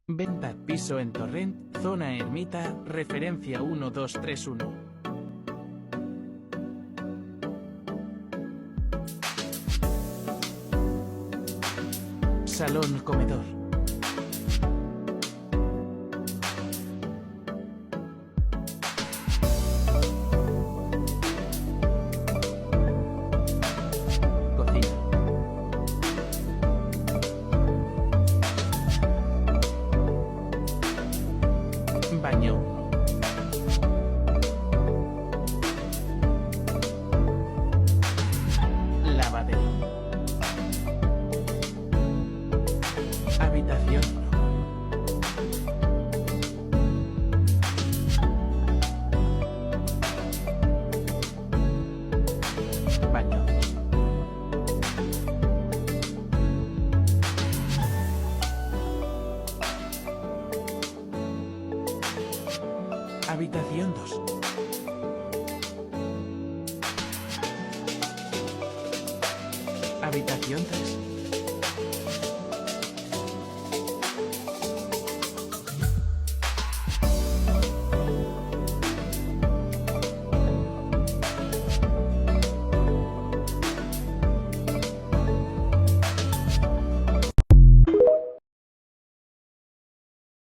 Venta piso en Torrent, zona Ermita, referencia 1231. Salón comedor. Cocina. Baño. Lavadero. Habitación 1. Baño. Habitación 2. Habitación 3.